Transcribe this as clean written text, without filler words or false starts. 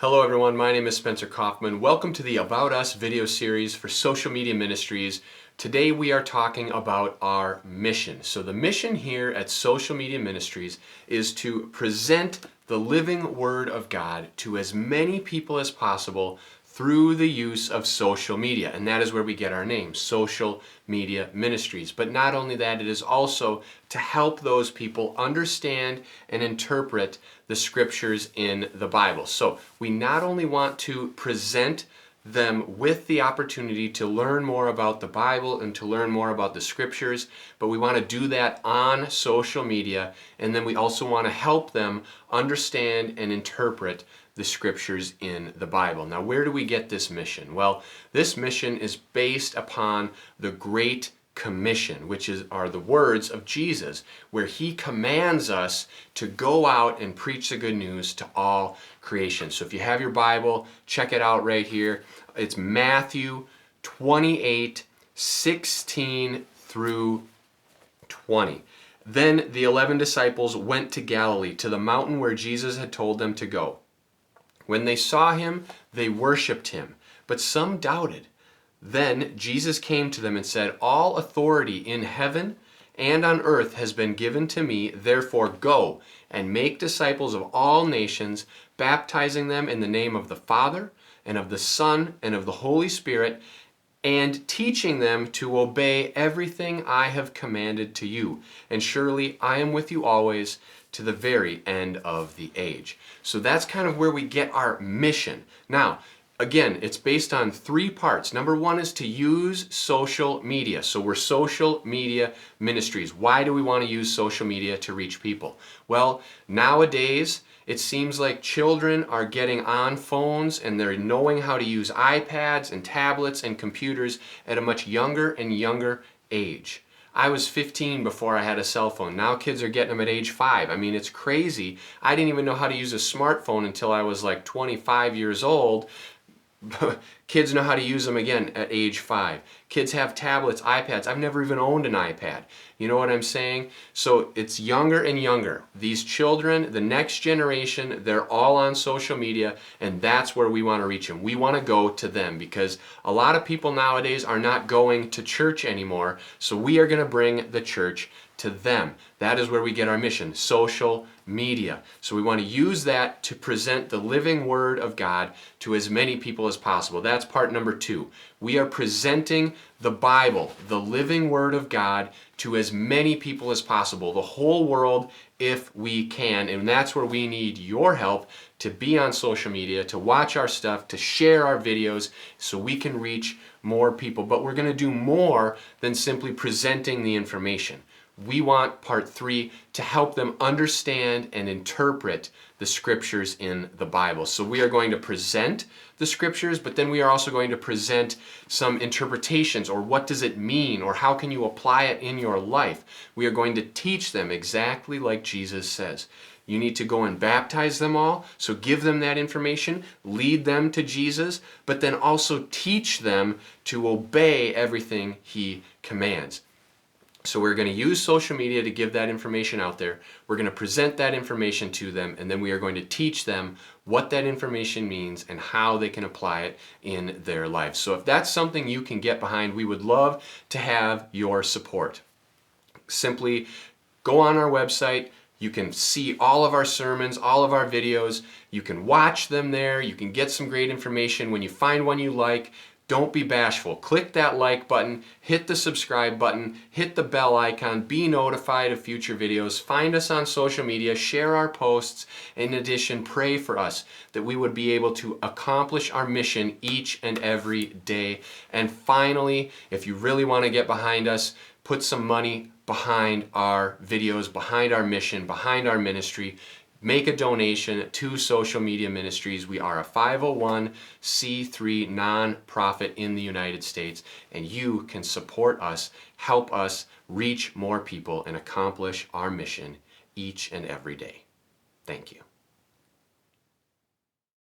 Hello everyone, my name is Spencer Kaufman. Welcome to the About Us video series for Social Media Ministries. Today we are talking about our mission. So the mission here at Social Media Ministries is to present the living Word of God to as many people as possible through the use of social media. And that is where we get our name, Social Media Ministries. But not only that, it is also to help those people understand and interpret the scriptures in the Bible. So we not only want to present them with the opportunity to learn more about the Bible and to learn more about the scriptures, but we want to do that on social media, and then we also want to help them understand and interpret the scriptures in the Bible. Now, where do we get this mission? Well, this mission is based upon the Great Commission, which are the words of Jesus, where he commands us to go out and preach the good news to all creation. So if you have your Bible, check it out right here. It's Matthew 28:16 through 20. Then the 11 disciples went to Galilee, to the mountain where Jesus had told them to go. When they saw him, they worshipped him, but some doubted. Then Jesus came to them and said, "All authority in heaven and on earth has been given to me. Therefore go and make disciples of all nations, baptizing them in the name of the Father and of the Son and of the Holy Spirit, and teaching them to obey everything I have commanded to you. And surely I am with you always, to the very end of the age." So that's kind of where we get our mission. Now, again, it's based on 3 parts. Number 1 is to use social media. So we're social media ministries. Why do we want to use social media to reach people? Well, nowadays, it seems like children are getting on phones and they're knowing how to use iPads and tablets and computers at a much younger and younger age. I was 15 before I had a cell phone. Now kids are getting them at age 5. I mean, it's crazy. I didn't even know how to use a smartphone until I was like 25 years old. Kids know how to use them again at age 5. Kids have tablets, iPads. I've never even owned an iPad. You know what I'm saying? So it's younger and younger. These children, the next generation, they're all on social media, and that's where we want to reach them. We want to go to them because a lot of people nowadays are not going to church anymore, so we are going to bring the church to them. That is where we get our mission, social media. So we want to use that to present the living Word of God to as many people as possible. That's part number 2. We are presenting the Bible, the living Word of God, to as many people as possible, the whole world if we can. And that's where we need your help to be on social media, to watch our stuff, to share our videos so we can reach more people. But we're going to do more than simply presenting the information. We want part 3 to help them understand and interpret the scriptures in the Bible. So we are going to present the scriptures, but then we are also going to present some interpretations, or what does it mean, or how can you apply it in your life. We are going to teach them exactly like Jesus says. You need to go and baptize them all, so give them that information, lead them to Jesus, but then also teach them to obey everything he commands. So we're going to use social media to give that information out there. We're going to present that information to them, and then we are going to teach them what that information means and how they can apply it in their lives. So if that's something you can get behind, we would love to have your support. Simply go on our website. You can see all of our sermons, all of our videos. You can watch them there. You can get some great information. When you find one you like, don't be bashful. Click that like button, hit the subscribe button, hit the bell icon, be notified of future videos, find us on social media, share our posts. In addition, pray for us that we would be able to accomplish our mission each and every day. And finally, if you really want to get behind us, put some money behind our videos, behind our mission, behind our ministry. Make a donation to Social Media Ministries. We are a 501c3 nonprofit in the United States, and you can support us, help us reach more people, and accomplish our mission each and every day. Thank you.